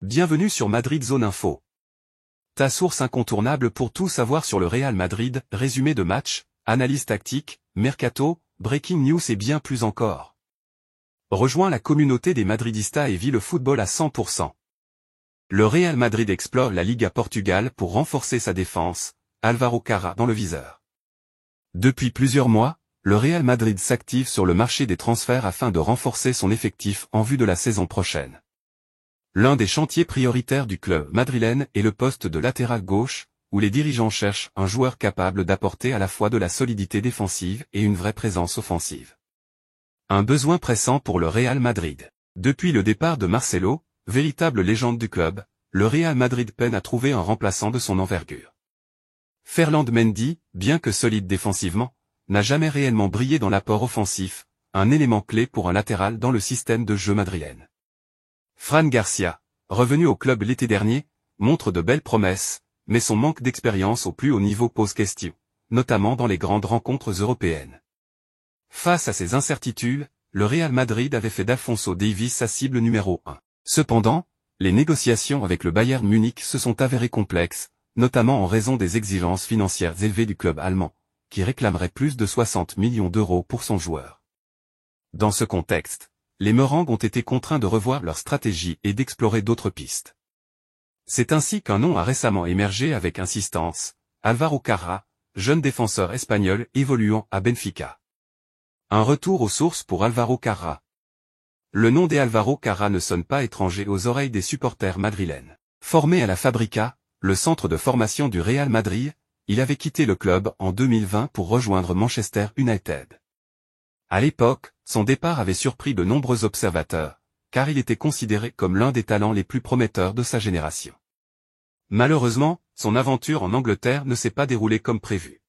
Bienvenue sur Madrid Zone Info. Ta source incontournable pour tout savoir sur le Real Madrid, résumé de match, analyse tactique, mercato, breaking news et bien plus encore. Rejoins la communauté des Madridistas et vis le football à 100%. Le Real Madrid explore la Liga Portugal pour renforcer sa défense, Álvaro Carra dans le viseur. Depuis plusieurs mois, le Real Madrid s'active sur le marché des transferts afin de renforcer son effectif en vue de la saison prochaine. L'un des chantiers prioritaires du club madrilène est le poste de latéral gauche, où les dirigeants cherchent un joueur capable d'apporter à la fois de la solidité défensive et une vraie présence offensive. Un besoin pressant pour le Real Madrid. Depuis le départ de Marcelo, véritable légende du club, le Real Madrid peine à trouver un remplaçant de son envergure. Ferland Mendy, bien que solide défensivement, n'a jamais réellement brillé dans l'apport offensif, un élément clé pour un latéral dans le système de jeu madrilène. Fran Garcia, revenu au club l'été dernier, montre de belles promesses, mais son manque d'expérience au plus haut niveau pose question, notamment dans les grandes rencontres européennes. Face à ces incertitudes, le Real Madrid avait fait d'Alphonso Davies sa cible numéro 1. Cependant, les négociations avec le Bayern Munich se sont avérées complexes, notamment en raison des exigences financières élevées du club allemand, qui réclamerait plus de 60 millions d'euros pour son joueur. Dans ce contexte, les Merengues ont été contraints de revoir leur stratégie et d'explorer d'autres pistes. C'est ainsi qu'un nom a récemment émergé avec insistance, Álvaro Carra, jeune défenseur espagnol évoluant à Benfica. Un retour aux sources pour Álvaro Carra. Le nom d'Álvaro Carra ne sonne pas étranger aux oreilles des supporters madrilènes. Formé à la Fábrica, le centre de formation du Real Madrid, il avait quitté le club en 2020 pour rejoindre Manchester United. À l'époque, son départ avait surpris de nombreux observateurs, car il était considéré comme l'un des talents les plus prometteurs de sa génération. Malheureusement, son aventure en Angleterre ne s'est pas déroulée comme prévu.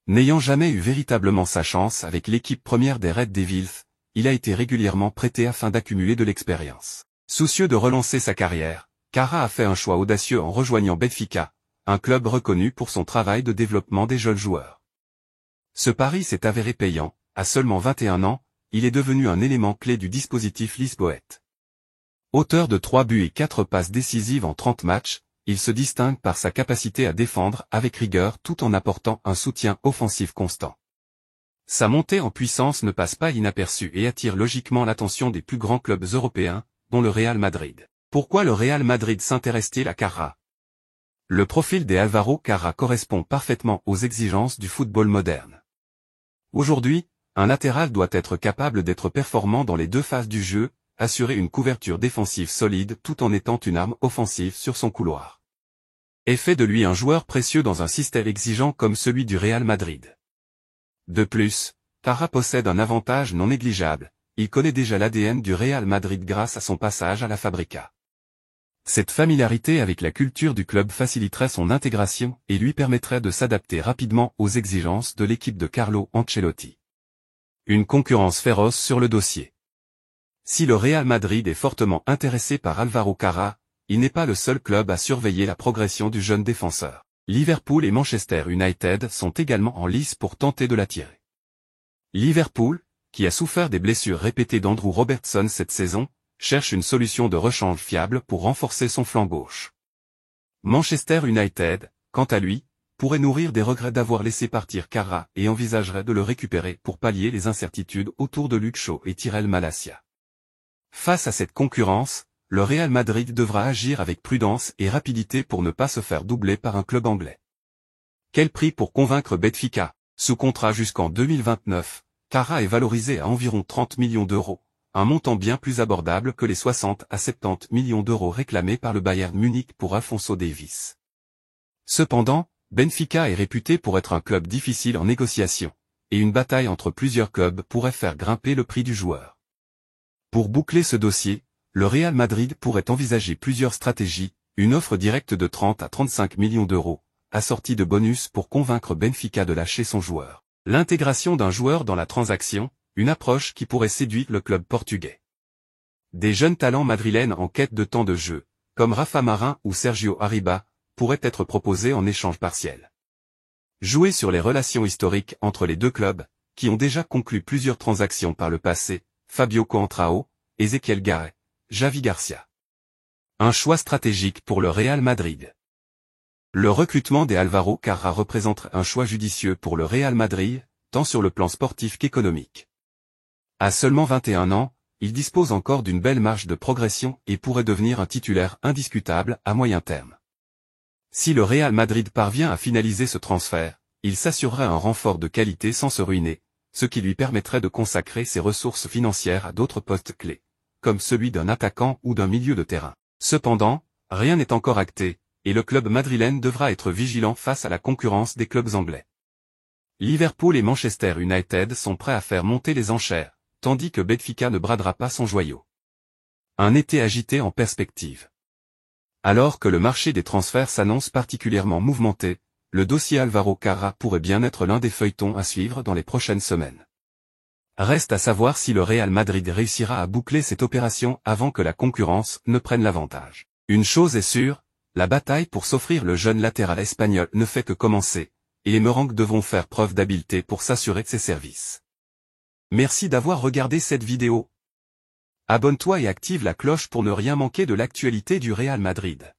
N'ayant jamais eu véritablement sa chance avec l'équipe première des Red Devils, il a été régulièrement prêté afin d'accumuler de l'expérience. Soucieux de relancer sa carrière, Carra a fait un choix audacieux en rejoignant Benfica, un club reconnu pour son travail de développement des jeunes joueurs. Ce pari s'est avéré payant. À seulement 21 ans, il est devenu un élément clé du dispositif lisboète. Auteur de 3 buts et 4 passes décisives en 30 matchs, il se distingue par sa capacité à défendre avec rigueur tout en apportant un soutien offensif constant. Sa montée en puissance ne passe pas inaperçue et attire logiquement l'attention des plus grands clubs européens, dont le Real Madrid. Pourquoi le Real Madrid s'intéresse-t-il à Carra? Le profil d'Álvaro Carra correspond parfaitement aux exigences du football moderne. Aujourd'hui, un latéral doit être capable d'être performant dans les deux phases du jeu, assurer une couverture défensive solide tout en étant une arme offensive sur son couloir. Et fait de lui un joueur précieux dans un système exigeant comme celui du Real Madrid. De plus, Carra possède un avantage non négligeable, il connaît déjà l'ADN du Real Madrid grâce à son passage à la Fábrica. Cette familiarité avec la culture du club faciliterait son intégration et lui permettrait de s'adapter rapidement aux exigences de l'équipe de Carlo Ancelotti. Une concurrence féroce sur le dossier. Si le Real Madrid est fortement intéressé par Álvaro Carra, il n'est pas le seul club à surveiller la progression du jeune défenseur. Liverpool et Manchester United sont également en lice pour tenter de l'attirer. Liverpool, qui a souffert des blessures répétées d'Andrew Robertson cette saison, cherche une solution de rechange fiable pour renforcer son flanc gauche. Manchester United, quant à lui, pourrait nourrir des regrets d'avoir laissé partir Carra et envisagerait de le récupérer pour pallier les incertitudes autour de Luke Shaw et Tyrell Malacia. Face à cette concurrence, le Real Madrid devra agir avec prudence et rapidité pour ne pas se faire doubler par un club anglais. Quel prix pour convaincre Benfica? Sous contrat jusqu'en 2029, Carra est valorisé à environ 30 millions d'euros, un montant bien plus abordable que les 60 à 70 millions d'euros réclamés par le Bayern Munich pour Alphonso Davies. Cependant, Benfica est réputé pour être un club difficile en négociation, et une bataille entre plusieurs clubs pourrait faire grimper le prix du joueur. Pour boucler ce dossier, le Real Madrid pourrait envisager plusieurs stratégies, une offre directe de 30 à 35 millions d'euros, assortie de bonus pour convaincre Benfica de lâcher son joueur. L'intégration d'un joueur dans la transaction, une approche qui pourrait séduire le club portugais. Des jeunes talents madrilènes en quête de temps de jeu, comme Rafa Marin ou Sergio Arriba, pourraient être proposés en échange partiel. Jouer sur les relations historiques entre les deux clubs, qui ont déjà conclu plusieurs transactions par le passé, Fabio Coentrao, Ezequiel Garay, Javi Garcia. Un choix stratégique pour le Real Madrid. Le recrutement des Álvaro Carrà représente un choix judicieux pour le Real Madrid, tant sur le plan sportif qu'économique. À seulement 21 ans, il dispose encore d'une belle marge de progression et pourrait devenir un titulaire indiscutable à moyen terme. Si le Real Madrid parvient à finaliser ce transfert, il s'assurerait un renfort de qualité sans se ruiner, ce qui lui permettrait de consacrer ses ressources financières à d'autres postes clés, comme celui d'un attaquant ou d'un milieu de terrain. Cependant, rien n'est encore acté, et le club madrilène devra être vigilant face à la concurrence des clubs anglais. Liverpool et Manchester United sont prêts à faire monter les enchères, tandis que Benfica ne bradera pas son joyau. Un été agité en perspective. Alors que le marché des transferts s'annonce particulièrement mouvementé, le dossier Álvaro Carrà pourrait bien être l'un des feuilletons à suivre dans les prochaines semaines. Reste à savoir si le Real Madrid réussira à boucler cette opération avant que la concurrence ne prenne l'avantage. Une chose est sûre, la bataille pour s'offrir le jeune latéral espagnol ne fait que commencer, et les Merengues devront faire preuve d'habileté pour s'assurer de ses services. Merci d'avoir regardé cette vidéo. Abonne-toi et active la cloche pour ne rien manquer de l'actualité du Real Madrid.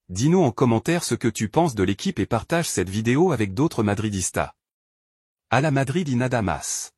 Dis-nous en commentaire ce que tu penses de l'équipe et partage cette vidéo avec d'autres madridistas. A la Madrid y nada más.